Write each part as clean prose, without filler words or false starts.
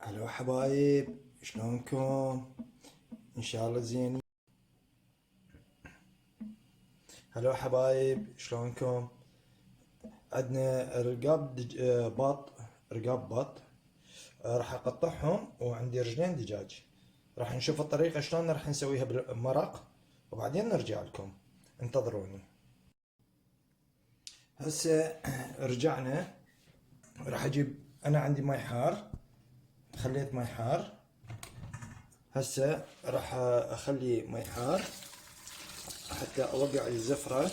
هلو حبايب، شلونكم؟ ان شاء الله زين. هلو حبايب، شلونكم؟ عندنا رقاب بط، رقاب بط. راح اقطعهم، وعندي رجلين دجاج. راح نشوف الطريقة شلون راح نسويها بالمرق، وبعدين نرجع لكم. انتظروني. هسه رجعنا. راح اجيب، انا عندي ماي حار، خليت ماي حار. هسه راح اخلي ماي حار حتى اوقع الزفرة.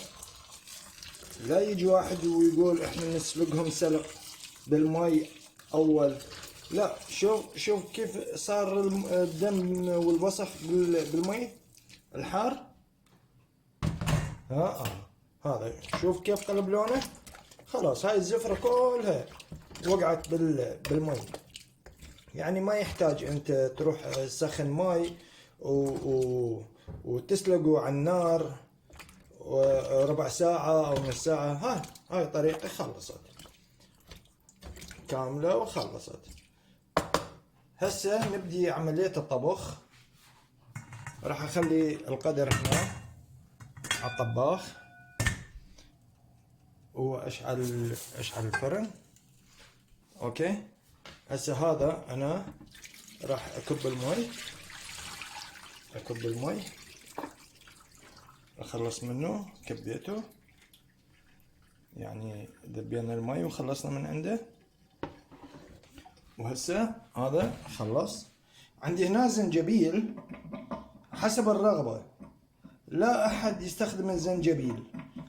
لا يجي واحد ويقول احنا نسلقهم سلق بالماء اول. لا، شوف كيف صار الدم والوسخ بالماء الحار. هذا شوف كيف قلب لونه. خلاص هاي الزفرة كلها وقعت بالماء. يعني ما يحتاج انت تروح تسخن ماي وتسلقه على النار ربع ساعة أو نص ساعة. هاي طريقة خلصت كاملة وخلصت. هسه نبدي عملية الطبخ. راح أخلي القدر هنا على الطباخ، وأشعل الفرن. أوكي. هسه هذا أنا راح أكب المي، أخلص منه. كبيته، يعني ذبينا المي وخلصنا من عنده. وهسه هذا خلص. عندي هنا زنجبيل حسب الرغبة. لا أحد يستخدم الزنجبيل.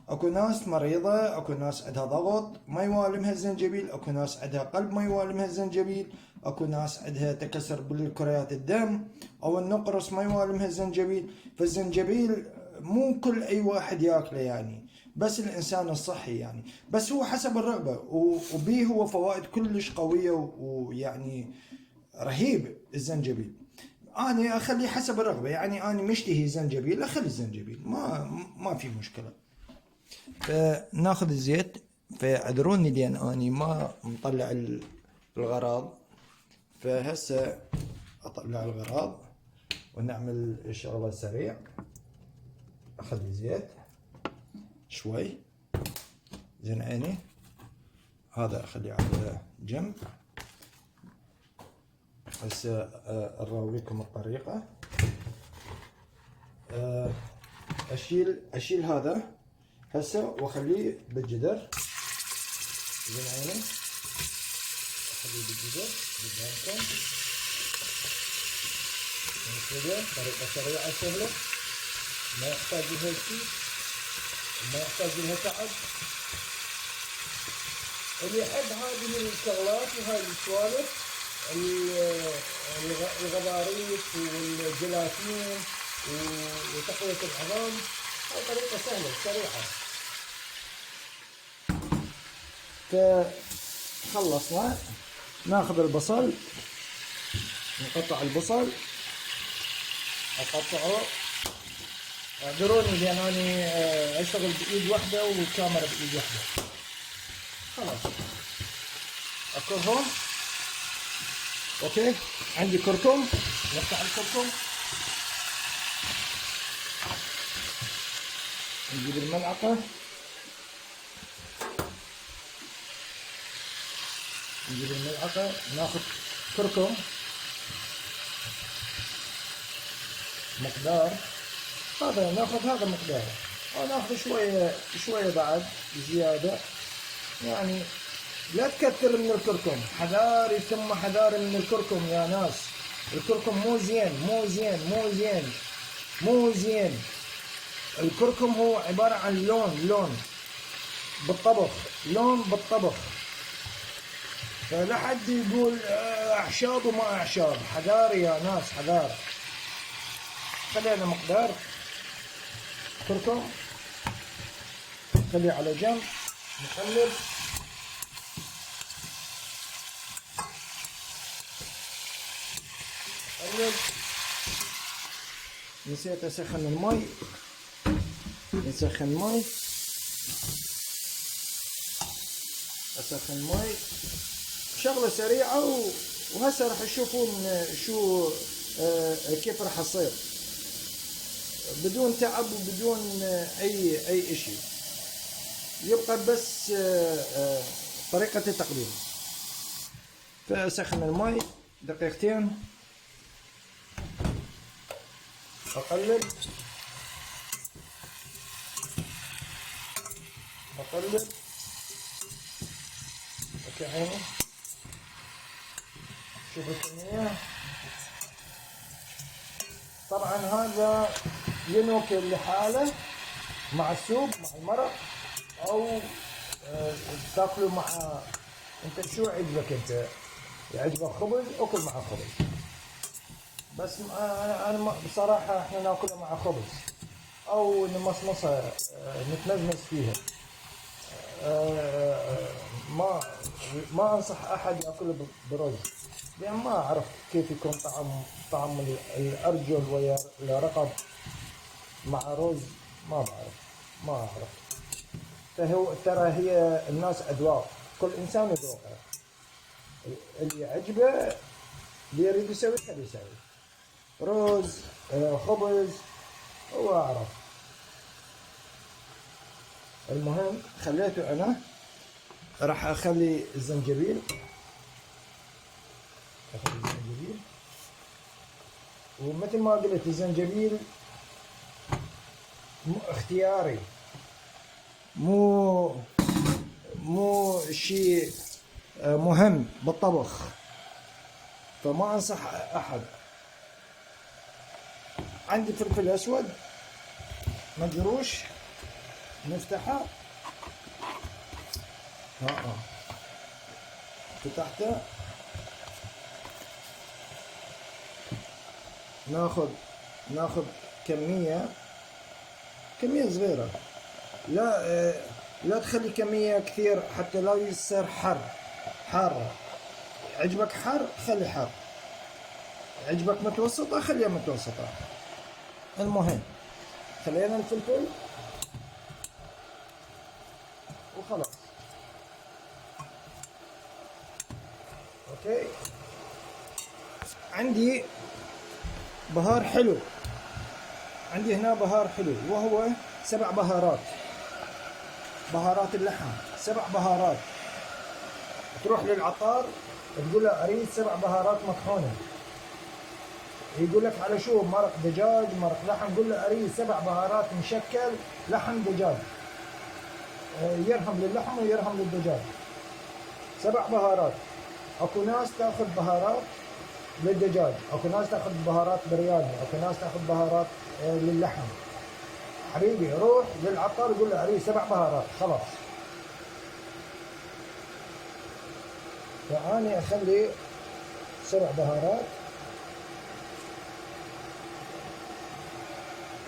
أكو ناس مريضة، أكو ناس عندها ضغط ما يوالمها الزنجبيل، أكو ناس عندها قلب ما يوالمها الزنجبيل، أكو ناس عندها تكسر بالكريات الدم أو النقرس ما يوالمها الزنجبيل. فالزنجبيل مو كل أي واحد ياكله، يعني بس الإنسان الصحي يعني. بس هو حسب الرغبة، وبيه هو فوائد كلش قوية، ويعني رهيب الزنجبيل. أنا أخلي حسب الرغبة، يعني أنا مشتهي زنجبيل أخلي الزنجبيل، ما في مشكلة. فناخذ الزيت. فاعذروني لأن أنا ما مطلع الغراض. فهسه أطلع الغراض ونعمل الشغلة سريع. أخلي زيت شوي، زين عيني. هذا أخليه على جنب. هسه أراويكم الطريقة. أشيل هذا هسه واخليه بالجدر. زين عيني، اخليه بالجدر قدامكم. كذا طريقة سريعة سهلة، ما يحتاج لها شيء وما يحتاج لها تعب. اللي يحب هذه الشغلات وهاي السوالف، الغضاريف والجيلاتين وتقوية العظام، هاي طريقة سهلة سريعة. فخلصنا. ناخذ البصل، نقطع البصل، اقطعه. اعذروني لان اني اشتغل بايد واحدة والكاميرا بايد واحدة. خلاص اكرهم. اوكي، عندي كركم، نفتح الكركم، نجيب الملعقة، ناخذ كركم مقدار. هذا ناخذ هذا مقداره، وناخذ شوية بعد زيادة. يعني لا تكثر من الكركم، حذاري ثم حذاري من الكركم يا ناس. الكركم مو زين. الكركم هو عبارة عن لون بالطبخ. فلا حد يقول اعشاب وما اعشاب. حذار يا ناس، حذار. خلينا مقدار كركم، خليه على جنب. نقلب. نسيت اسخن المي. اسخن مي. شغلة سريعة وهسه راح تشوفون شو كيف راح يصير بدون تعب وبدون اي شيء. يبقى بس طريقة التقليل. فأسخن الماء دقيقتين، أقلب اوكي عيني. شوفوا الكمية. طبعا هذا ينوكل لحاله مع السوب مع المرق، او تاكلوا مع انت شو عجبك. انت يعجبك خبز اكل مع خبز، بس انا بصراحة احنا ناكلها مع خبز او نمصمصها نتمزمز فيها. ما انصح احد ياكله برز، لان ما اعرف كيف يكون طعم الارجل ويا الرقب مع رز. ما اعرف. فهو ترى هي الناس اذواق، كل انسان ذوقه، اللي يعجبه اللي يريد يسوي خليه يسوي رز خبز هو اعرف. المهم خليته انا راح اخلي الزنجبيل ومثل ما قلت الزنجبيل مو اختياري، مو شيء مهم بالطبخ، فما انصح احد. عندي فلفل اسود مجروش، نفتحه فتحته، ناخذ كمية صغيرة، لا تخلي كمية كثير حتى لا يصير حارة. عجبك حار خلي حار، عجبك متوسطة خليها متوسطة. المهم خلينا الفلفل وخلاص. اوكي. عندي بهار حلو، عندي هنا بهار حلو وهو 7 بهارات، بهارات اللحم 7 بهارات. تروح للعطار تقول له اريد 7 بهارات مطحونة، يقول لك على شو؟ مرق دجاج مرق لحم، قول له اريد 7 بهارات مشكل لحم دجاج، يرهم للحم ويرهم للدجاج. 7 بهارات. اكو ناس تاخذ بهارات للدجاج، اكو ناس تاخذ بهارات برياني، اكو ناس تاخذ بهارات للحم. حبيبي روح للعطار قول له اريد 7 بهارات خلاص. فاني اخلي 7 بهارات.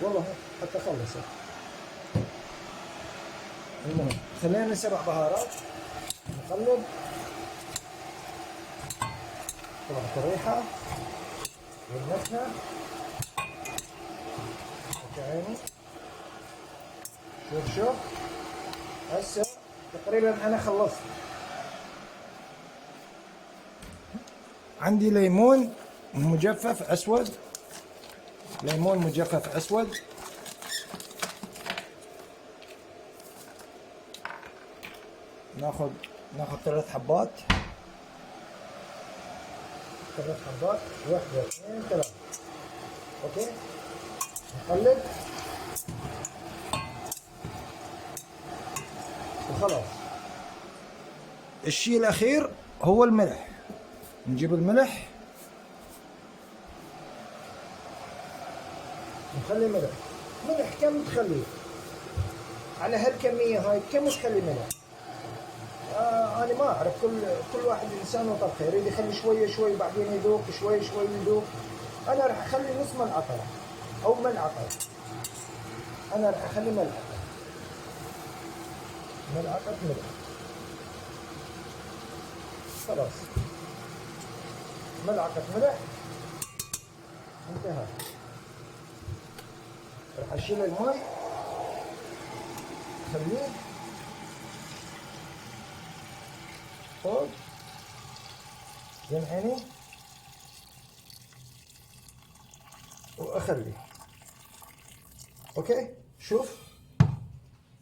والله حتى خلصت. المهم خلينا 7 بهارات، نقلب. طلعت الريحة والنكهة. اوكي عيني. شوف هسه تقريبا انا خلصت. عندي ليمون مجفف اسود، ليمون مجفف اسود. ناخذ 3 حبات، 3 حبات، 1 2 3. اوكي. نقلب وخلاص. الشيء الاخير هو الملح. نجيب الملح، نخلي ملح كم تخليه على هالكمية هاي؟ كم تخلي ملح؟ أنا ما أعرف، كل واحد إنسان وطبخه، يريد يخلي شوي بعدين يذوق، شوي يذوق. أنا راح أخلي نص ملعقة أو ملعقة. أنا راح أخلي ملعقة ملح خلاص. ملعقة ملح انتهى. راح أشيل الماء، خليه فوق زين عيني. واخليه. اوكي شوف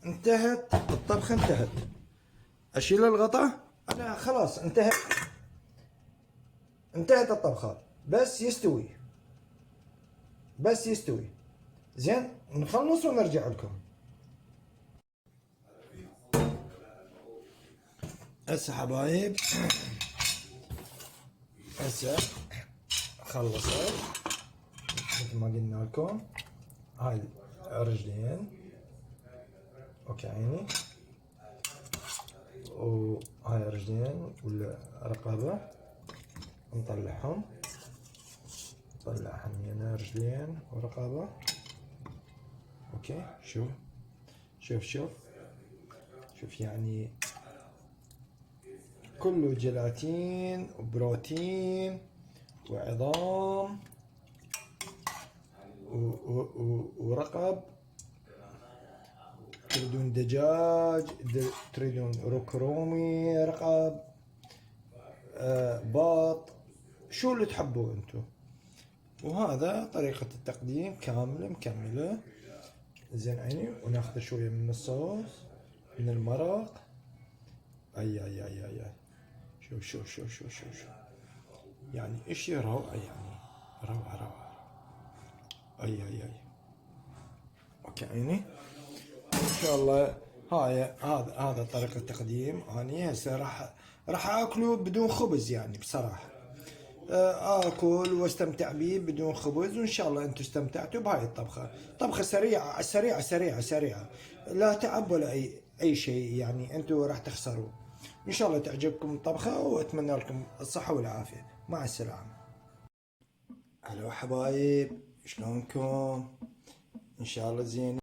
انتهت الطبخة، انتهت. اشيل الغطاء، انا خلاص انتهت الطبخة، بس يستوي، بس يستوي. زين نخلص ونرجع لكم. هسه حبايب، هسه خلصت مثل ما قلنا لكم. هاي رجلين، اوكي عيني، وهاي رجلين والرقبة نطلعهم، نطلعهم هنا رجلين ورقبة. اوكي شوف شوف شوف شوف، يعني كله جيلاتين وبروتين وعظام ورقب. تريدون دجاج، تريدون روك رومي، رقب، باط، شو اللي تحبوه انتو. وهذا طريقة التقديم كاملة مكملة. زين عيني، وناخذ شوية من الصوص من المرق. اي شوف شوف شوف شوف شوف شوف، يعني اشي روعة، يعني روعة روعة. اي اوكي عيني، ان شاء الله. هذا طريقة التقديم. اني هسه راح اكله بدون خبز، يعني بصراحة اكل واستمتع به بدون خبز. وان شاء الله انتم استمتعتوا بهاي الطبخة. طبخة سريعة سريعة سريعة سريعة، لا تعب ولا اي شيء، يعني انتم راح تخسروا. ان شاء الله تعجبكم الطبخة، واتمنى لكم الصحة والعافية. مع السلامة. الو حبايب، شلونكم؟ ان شاء الله زين.